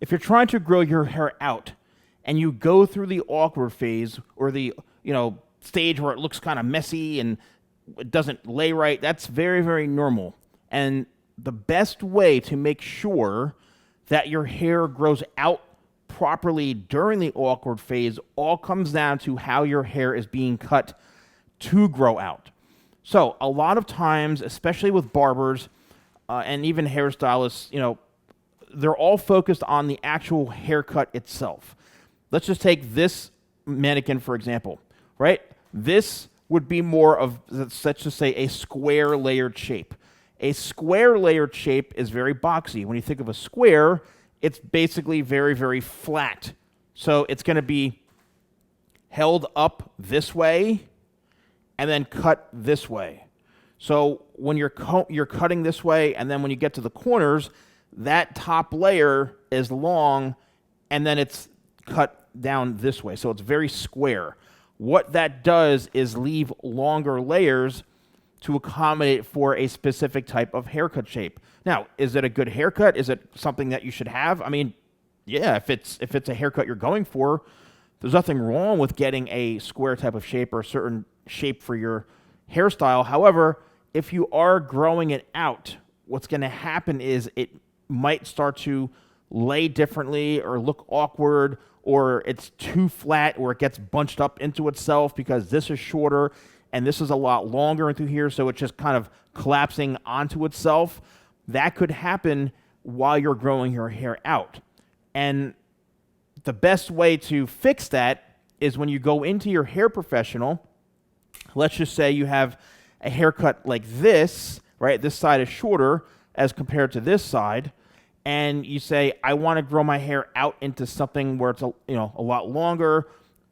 if you're trying to grow your hair out and you go through the awkward phase or the, stage where it looks kind of messy and it doesn't lay right, that's very, very normal. And the best way to make sure that your hair grows out properly during the awkward phase all comes down to how your hair is being cut to grow out. So a lot of times, especially with barbers and even hairstylists, they're all focused on the actual haircut itself. Let's just take this mannequin, for example, right? This would be more of, let's just say, a square layered shape. A square layered shape is very boxy. When you think of a square, it's basically very, very flat. So it's going to be held up this way and then cut this way. So when you're cutting this way, and then when you get to the corners, that top layer is long, and then it's cut down this way. So it's very square. What that does is leave longer layers to accommodate for a specific type of haircut shape. Now, is it a good haircut? Is it something that you should have? I mean, yeah, if it's a haircut you're going for, there's nothing wrong with getting a square type of shape or a certain shape for your hairstyle. However, if you are growing it out, what's going to happen is it might start to lay differently or look awkward, or it's too flat, or it gets bunched up into itself because this is shorter and this is a lot longer into here, so it's just kind of collapsing onto itself. That could happen while you're growing your hair out. And the best way to fix that is when you go into your hair professional. Let's just say you have a haircut like this, right? This side is shorter as compared to this side. And you say, I want to grow my hair out into something where it's a lot longer,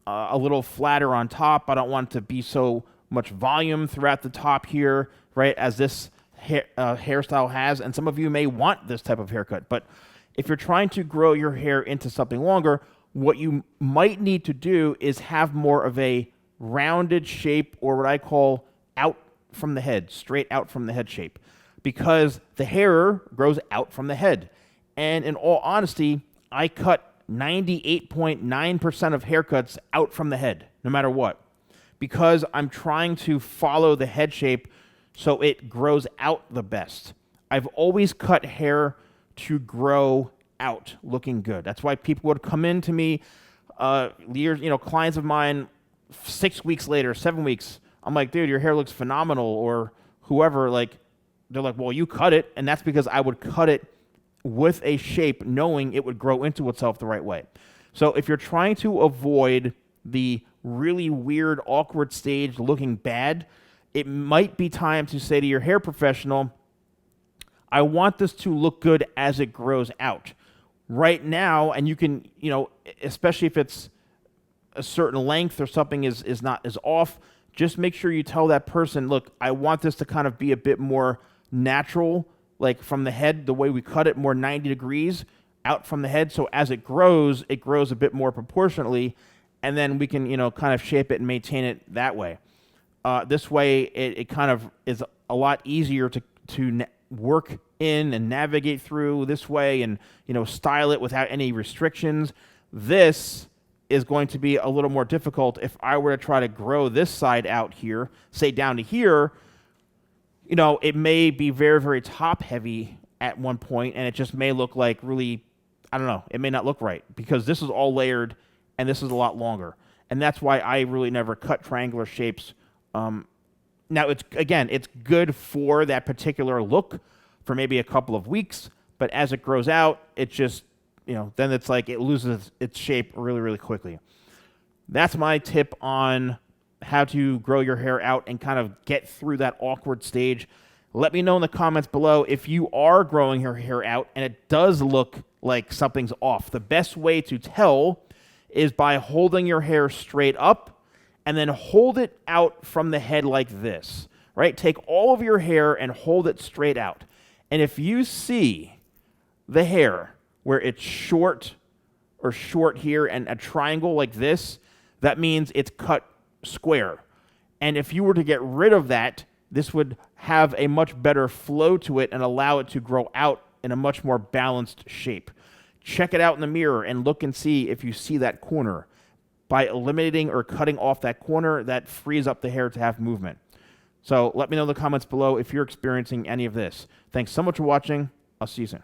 a little flatter on top. I don't want it to be so much volume throughout the top here, right, as this hairstyle has. And some of you may want this type of haircut. But if you're trying to grow your hair into something longer, what you might need to do is have more of a rounded shape, or what I call out from the head, straight out from the head shape, because the hair grows out from the head. And in all honesty, I cut 98.9% of haircuts out from the head, no matter what, because I'm trying to follow the head shape so it grows out the best. I've always cut hair to grow out looking good. That's why people would come in to me, clients of mine, 6 weeks later, 7 weeks. I'm like, dude, your hair looks phenomenal, or whoever, they're like, well, you cut it, and that's because I would cut it with a shape knowing it would grow into itself the right way. So if you're trying to avoid the really weird, awkward stage looking bad, it might be time to say to your hair professional, I want this to look good as it grows out. Right now, and you can, especially if it's a certain length or something is off, just make sure you tell that person, look, I want this to kind of be a bit more natural, like from the head, the way we cut it, more 90 degrees out from the head. So as it grows a bit more proportionately, and then we can, kind of shape it and maintain it that way. This way, it kind of is a lot easier to work in and navigate through this way, and, style it without any restrictions. This is going to be a little more difficult if I were to try to grow this side out here, say down to here. It may be very, very top heavy at one point, and it just may look like really, I don't know, it may not look right because this is all layered and this is a lot longer. And that's why I really never cut triangular shapes. Now, it's good for that particular look for maybe a couple of weeks, but as it grows out, it just, then it's like it loses its shape really, really quickly. That's my tip on how to grow your hair out and kind of get through that awkward stage. Let me know in the comments below if you are growing your hair out and it does look like something's off. The best way to tell is by holding your hair straight up and then hold it out from the head like this, right? Take all of your hair and hold it straight out. And if you see the hair where it's short or short here and a triangle like this, that means it's cut square. And if you were to get rid of that, this would have a much better flow to it and allow it to grow out in a much more balanced shape. check it out in the mirror and look and see if you see that corner. By eliminating or cutting off that corner, that frees up the hair to have movement. So let me know in the comments below if you're experiencing any of this. Thanks so much for watching. I'll see you soon.